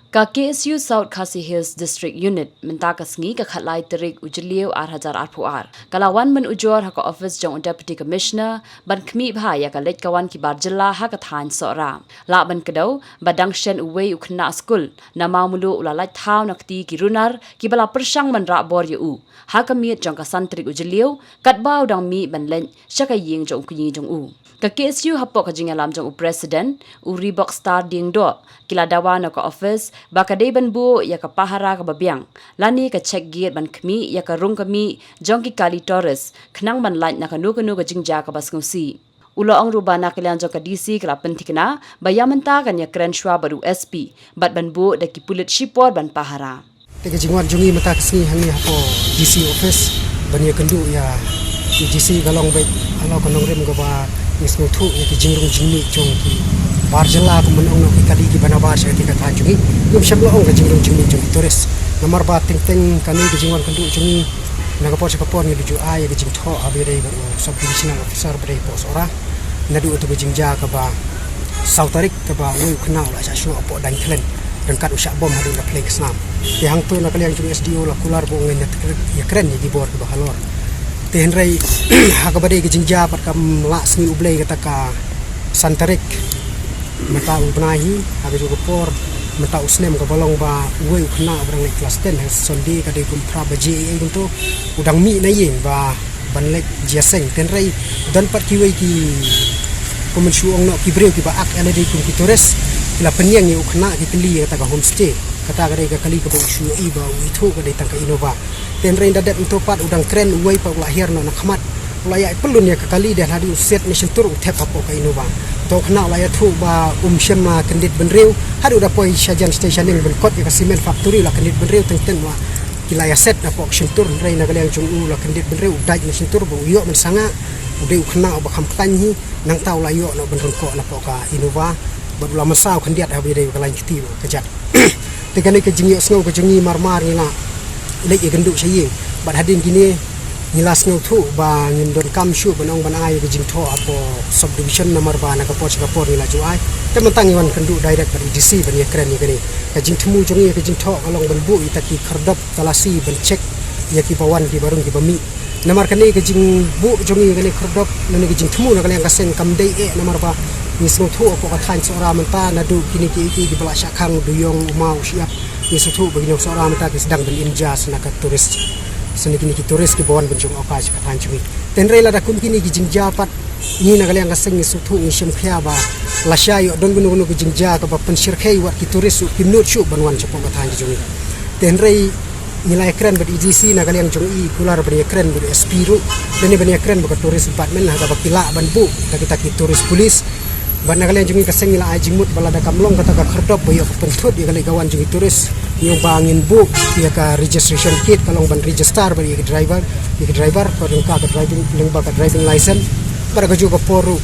Ka KSU South Khasi Hills District Unit minta kasngi ka khatlai terik ujlieu 8,000 kalawan men ujor ha ka office jong deputy commissioner ban khmi bha ya ka lej kawan ki barjalla ha ka than sora la ban kedau badang shen uwei ukhna school nama mulu ulalai thau nakti ki runar ki bala persang man ra bor yu ha ka miet jong ka santrik ujlieu kat bau dang mi ban len shaka ying jong kunyi jong u ka KSU hapok ka jingalam jong president uri box star ding do kila dawa ka office bakade ban bu ya ka pahara ka babiang lani ka check gate ban khmi ya ka rung kami jongki kali torres khnang ban light na ka nu ka jingja ka bas ngusi ulo ang rubana kalian jong ka DC kala pentikna bayamanta kan ya kren shwa baru SP bat ban bu da ki pulit shipor ban pahara te jingwan jongi mata kesni hangi hapo DC office ban ya kendu ya DC galong baik alo kanong rem go ba nisno thu ya ki jingrung jingni jong ki barjala ko menong no kali ki banabar sa tika thanjungi yum shablo ong ka jingrung jingni jong tores nomor ba ting ting kani ki jingwan kandu jungi naga por sa kapor ni ju ay ki jing tho abire ba sub divisional officer bre pos ora nadu to jingja ka ba sautarik ka ba wi khna la sa shu apo dan klen dan kat usha bom hadu la play snam te hang tu na kalian jungi SDO la kular bo ngen ya kren ni di bor ka ba halor te henrai ha ka bade ki jingja pat kam la sni ublei ka ka santarik mata ubnahi habe juga por mata usnem ka balong ba wei khna brang le class 10 has sondi ka de kum pra baje ai gunto udang mi na yin ba ban le jiaseng ten rai dan pat ki wei ki komensu ong no ki breu ki ba ak ele de kum ki tores la penyang ni ukhna ki kli ka homestay kata ka de ka kali ka ba usu i ba wi thu ka de tang ka inova ten rai dadat untuk pat udang kren wei pa lahir no na khmat laya pelun ya kali dah hadi set mission tur tep apa ka inova to khna laya thu ba shema kendit benriu hadu da poi sajan stationing ben kot ya cement factory la kendit benriu teng wa kilaya set apa action tur rai na kalian chung la kendit benriu dai mission tur bo yo men sanga udeu khna ba kham tanhi nang tau la yo no ben ko na ka inova ba la masau kendit ha bi dei ka lain kiti ka jat te kan ke jingi snow ko jingi marmar ni la le ye gendu sayi ba hadin gini nilas no thu ba ngin don kam shu banong banai ke jing tho apo subdivision nomor ba na ka por ni la ju ai te mentang wan kendu direct dari DC ban ye kren ni kani ka jing thmu jongi ke jing tho along ban bu itaki khardap talasi ban check ya ki bawan ki barung ki bami nomor kani ke jing bu jongi kani khardap nani ke jing thmu na kani ka sen kam dei e nomor ba ni sno thu apo ka thain sora menta na du kini ki bala syakhang duyong mau siap ni thu bagi no sora menta ki sedang ben injas na ka turis seni kini ki turis ki bawan benjung okai ka thanjumi tenrei la da kum kini ki jingja pat ni na kalian kaseng ni suthu ni shem khya ba la shayo don gunu ki jingja ka ba penshir khai wat ki turis ki nut shu banwan chapong ka thanjumi tenrei nilai keren bad EGC na kalian jong i kular bani keren bad SP ru deni bani keren ba turis department ha ba kila ban bu kita ki turis polis ban kalian jong i kaseng ila ai jingmut bala da kamlong kata ka khardop boyo penthut ya kali gawan jong turis yung bangin book ya ka registration kit kalong ban register bari ka driver parang ka driving lang ba ka driving license para ka juga poru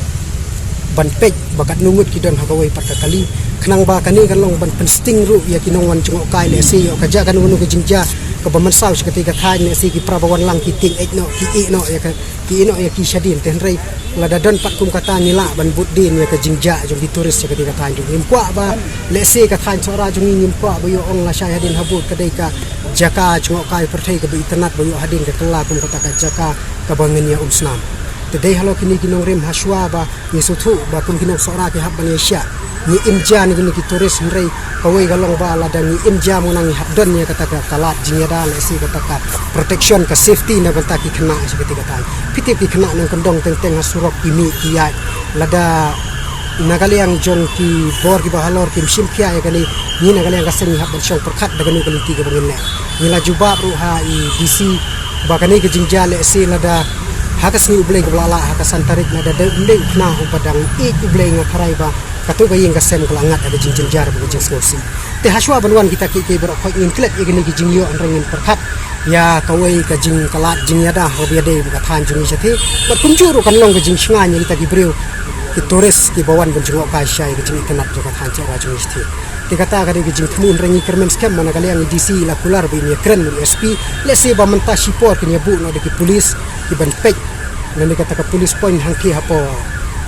ban pej bakat nungut ki don hagawai pat kali khnang ba kani kalong ban pensting ru ya kinongwan chung kai le si yo kaja kan unu ka jingja ka bamansaw sa ketika thain ne si ki prabawan lang ki ting no ki e no ya ka ki no ya ki shadin tenrei lada don pat kum kata nila ban buddin ya ka jingja jong di turis sa ketika thain jong impwa ba le si ka thain chora jong impwa ba yo ong la shay hadin habut kadai ka jaka chung kai perthai ka bi tanat ba yo hadin ka kala kum kata ka jaka ka bangen ya umsnam today halo kini kinong rem haswa ba ni suthu ba kum kinong sora ki hab malaysia ni imja ni ki turis nrei kawai galong ba la dan ni imja mo nang habdon ya kata ka kalat jingada le si kata ka protection ka safety na banta ki khna si ketika tai piti ki khna nang kondong teng hasurok kimi kiya lada nagaliang jong ki bor ki bahalor kim simkia ya kali ni nagaliang kaseng hab syong perkhat dagan kali tiga bangin ne ni la jubab ru ha i DC ba kani ke jingja le si lada hakas ni ublei keblala hakas santarik nada ndeu khna hu padang i ublei ngakharai ba katu ga yeng kasem kelangat ada jinjin jar bu jing skosi te haswa banwan kita ki berok khoi ngin klet igini ki jingyo anrengin perkhat ya kawai ka jing kalat jing yada hobiade bu ka than jungi chathi bat kunjuru kan long ka jing shnga ni kita ki breu ki turis ki bawan benjung ka syai ki jing kanat jo ka than cha jungi chathi te kata ka ki jing thmun rengi kermen scam mana kaliang DC la kular bi ni kren ni SP le se ba menta sipor ki ni bu no de ki polis ki ban pek nan kata ka polis point hangki hapo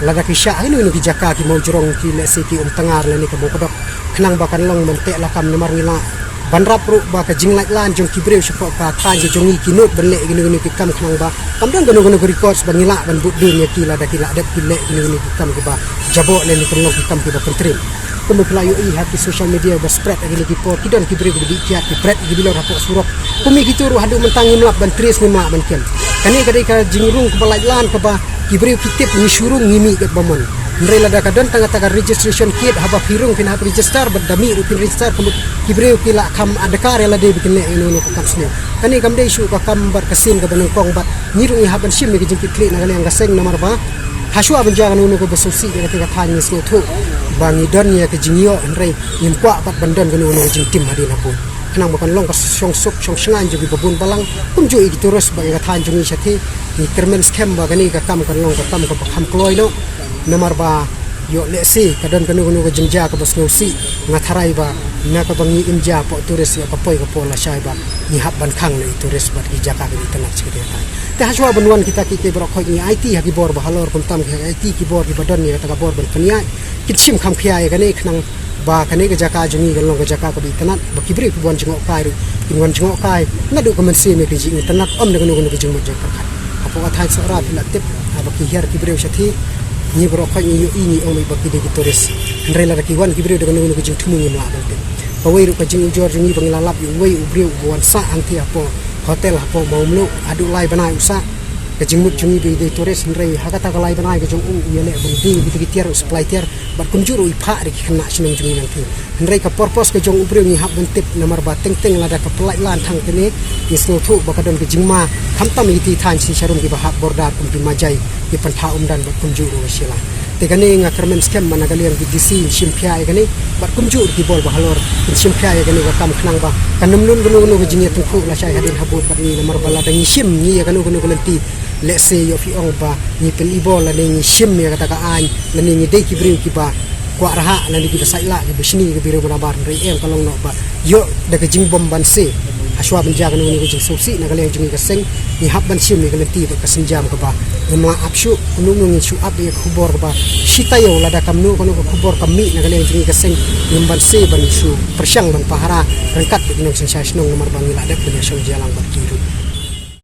lada ki sya inu ki jaka ki mau jorong ki le se ki tengar le ni ka bokodok kenang bakan long mentek lakam nomor ngila banrap ru ba ka jinglai lan jong kibreu sepok ka than je jongi kinut benlek gini ki kam kenang ba kam dan gono records bangila ban budun ya kila da kila adat kilek gini ki kam ki ba jabok le ni kelong ki kam ki ba pentrim kemukelayu hati social media ba spread lagi lagi por kidon kibreu ki kiat ki spread ki bilo rapok surok kumi gitu ru hadu mentangi melap ban tris ni mak ban kem kani kadai ka jingrung ke balai lan ke ba kibreu kitip ni surung ngimi ket bamon Nrela da kadon tanga registration kit haba pirung pin hab register berdami rupin register kemut kibreu kila kam adakar la de bikin le inu ko kam sne kani kam de shu ka kam bar kasin ka banung kong bat nirung haban sim ni jingkit kli na yang gaseng nomor ba hasu aban jangan unu ko besusi ka tika tanya sno thu bangi don ya ke jingyo nrei nim kwa bat bandon ka unu jing tim hadin hapu kenang bukan long ka song suk song sengan jogi babun balang kum jo iki terus ba ka tan jungi sathi ni kermen scam ba kani ka kam kan long ka kam ka ham kloi no nomor ba yo lesi kadon kanu kanu jengja ka basnosi ngatharai ba na ka bangi imja po turis ya ka poi ka pola sai ba ni hab ban khang le turis ba ki jaka ki tanak sikete ta te haswa banwan kita ki ke brok ni IT ha ki bor ba halor kun tam ki IT ki bor ki badon ni ta ka bor ban kania kitsim kham khia ya kane khnang ba kane ka jaka jungi ka long ka jaka ka bi tanak ba ki bri ku bon jingok kai ru kin wan jingok kai na du ka man se me ki jing tanak om ne kanu kanu ki jingmo je ka apo ka thai sara pila tip ba ki her ki bri sathi ni berokok ni ini om ibaki de turis rela ki wan ki brio dengan ngu jing thumu ni la ba pawai ru ka jing jor jing ni bangilalap yu wei ubrio wan sa angti apo hotel apo baumlu adu lai banai usa ka jing mut jing bi de turis rei hakata ka lai banai ka jong yele bandi bi ki tiar supply tiar bar kunjuru ipha ri khna sneng jing nang ti rei ka purpose ka jong ubrio ni hab bentip nomor ba teng teng la da ka pelai lan thang kene isno thu ba ka don ki jing ma kham tam iti than si sharum ki ba hab bordar kum pi majai ki pantha dan bat kunjuru wasila tegane nga kermen scam managalian ki disi simpia egane bat kunjur ki bol ba halor simpia egane ka kam khnang ba kanum nun gunu jinge tungku la sai hadin habut bat ni nomor bala dangi sim ni eganu gunu lenti let's say yo fi ong ba ni peli bol la ni sim ya kata ka an la ni de ki briu ki ba kwa raha la ni ki basai la ki bisni ki biru bana bar rei em kalong no ba yo de ka jing bom ban se aswa benja kan ni jing sosi na kale jing ka seng ni hab ban sim ni kale ti ba ka senjam ka ba ngma apsu unung ngi su up ya khubor ba sitayo la da kamnu kono khubor kami na kale jing ka seng nimban se ban su persyang ban pahara rangkat ni sensasi nong nomor bangila da kale song jalang ba kiru